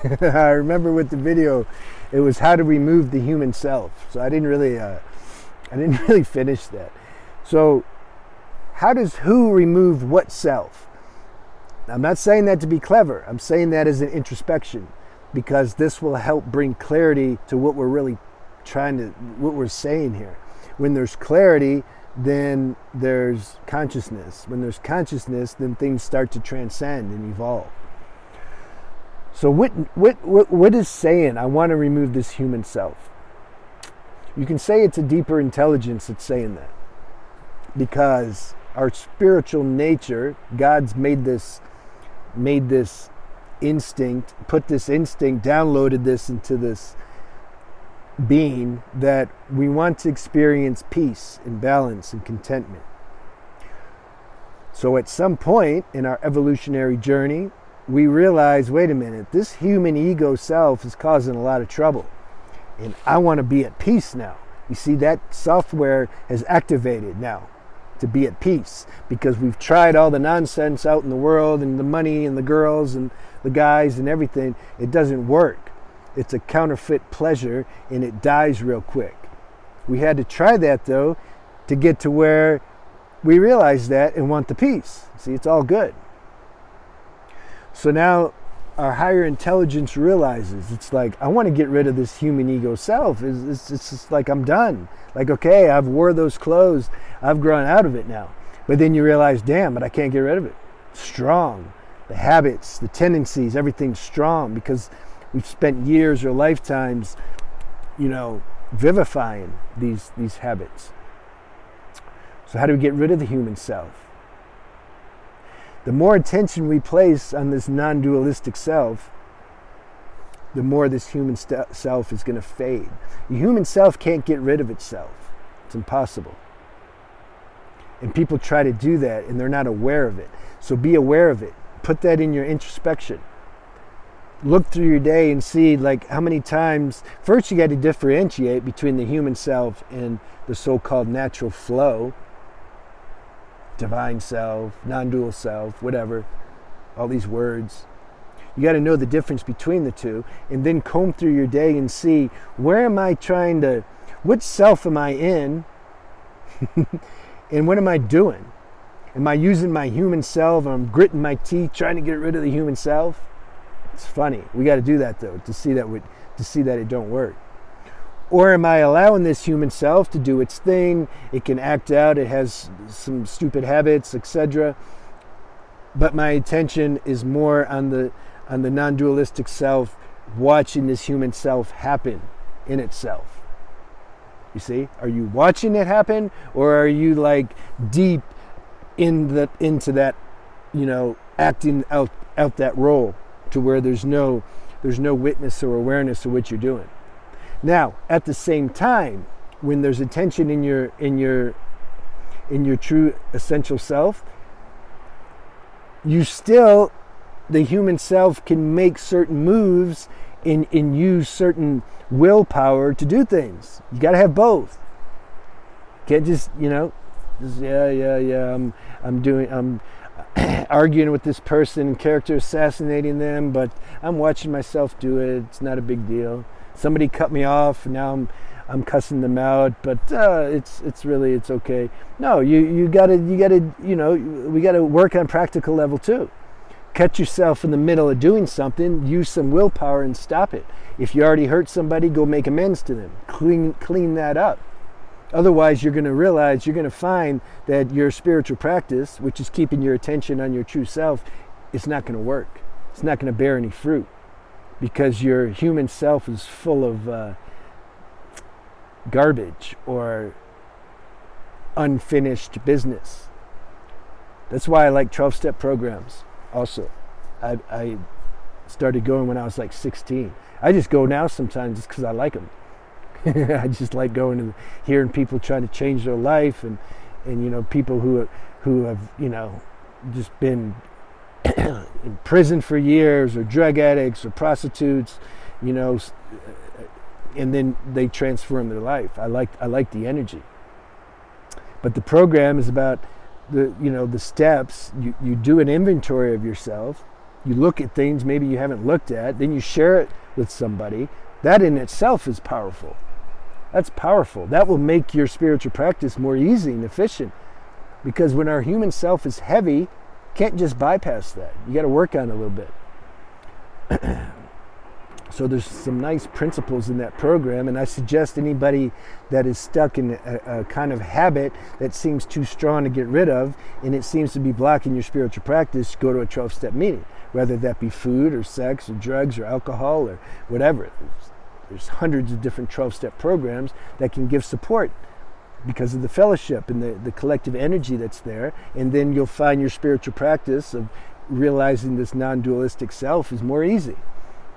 I remember with the video, it was how to remove the human self. So I didn't really finish that. So how does who remove what self? I'm not saying that to be clever. I'm saying that as an introspection, because this will help bring clarity to what we're really what we're saying here. When there's clarity, then there's consciousness. When there's consciousness, then things start to transcend and evolve. So what is saying, I want to remove this human self? You can say it's a deeper intelligence that's saying that. Because our spiritual nature, God's made this instinct, put this instinct, downloaded this into this being, that we want to experience peace and balance and contentment. So at some point in our evolutionary journey, we realize, wait a minute, this human ego self is causing a lot of trouble. And I want to be at peace now. You see, that software has activated now to be at peace, because we've tried all the nonsense out in the world and the money and the girls and the guys and everything. It doesn't work. It's a counterfeit pleasure, and it dies real quick. We had to try that, though, to get to where we realize that and want the peace. See, it's all good. So now our higher intelligence realizes, it's like, I want to get rid of this human ego self. It's just like, I'm done. Like, okay, I've wore those clothes. I've grown out of it now. But then you realize, damn, but I can't get rid of it. Strong. The habits, the tendencies, everything's strong, because we've spent years or lifetimes, vivifying these habits. So how do we get rid of the human self? The more attention we place on this non-dualistic self, the more this human self is going to fade. The human self can't get rid of itself. It's impossible. And people try to do that, and they're not aware of it. So be aware of it. Put that in your introspection. Look through your day and see, like, how many times. First, you got to differentiate between the human self and the so-called natural flow. Divine self, non-dual self, whatever, all these words. You got to know the difference between the two, and then comb through your day and see, what self am I in, and what am I doing? Am I using my human self? I'm gritting my teeth trying to get rid of the human self? It's funny. We got to do that, though, to see that it don't work. Or am I allowing this human self to do its thing? It can act out. It has some stupid habits, etc. But my attention is more on the non-dualistic self, watching this human self happen in itself. You see? Are you watching it happen, or are you like deep into that, acting out that role to where there's no witness or awareness of what you're doing? Now, at the same time, when there's attention in your true essential self, the human self can make certain moves and use certain willpower to do things. You got to have both. You can't just, I'm arguing with this person and character assassinating them, but I'm watching myself do it. It's not a big deal. Somebody cut me off, and now I'm cussing them out, but it's okay. No, we gotta work on practical level too. Catch yourself in the middle of doing something, use some willpower and stop it. If you already hurt somebody, go make amends to them. Clean that up. Otherwise, you're going to find that your spiritual practice, which is keeping your attention on your true self, is not going to work. It's not going to bear any fruit, because your human self is full of garbage or unfinished business. That's why I like 12-step programs also. I started going when I was like 16. I just go now sometimes just because I like them. I just like going and hearing people trying to change their life, and people who have just been in prison for years, or drug addicts or prostitutes, and then they transform their life. I like the energy. But the program is about the steps. You do an inventory of yourself. You look at things maybe you haven't looked at, then you share it with somebody. That in itself is powerful. That's powerful. That will make your spiritual practice more easy and efficient. Because when our human self is heavy, can't just bypass that. You got to work on it a little bit. So there's some nice principles in that program, and I suggest anybody that is stuck in a kind of habit that seems too strong to get rid of, and it seems to be blocking your spiritual practice, go to a 12-step meeting, whether that be food or sex or drugs or alcohol or whatever. There's hundreds of different 12-step programs that can give support because of the fellowship and the collective energy that's there, and then you'll find your spiritual practice of realizing this non-dualistic self is more easy.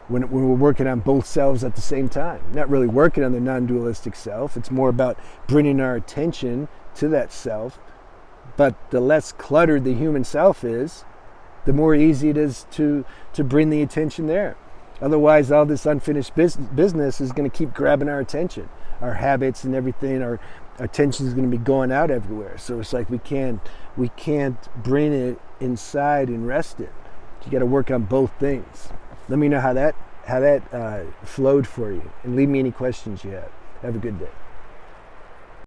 When we're working on both selves at the same time. Not really working on the non-dualistic self. It's more about bringing our attention to that self. But the less cluttered the human self is, the more easy it is to bring the attention there. Otherwise, all this unfinished business is going to keep grabbing our attention. Our habits and everything, our attention is going to be going out everywhere. So it's like we can't bring it inside and rest it. You got to work on both things. Let me know how that flowed for you, and leave me any questions you have. Have a good day.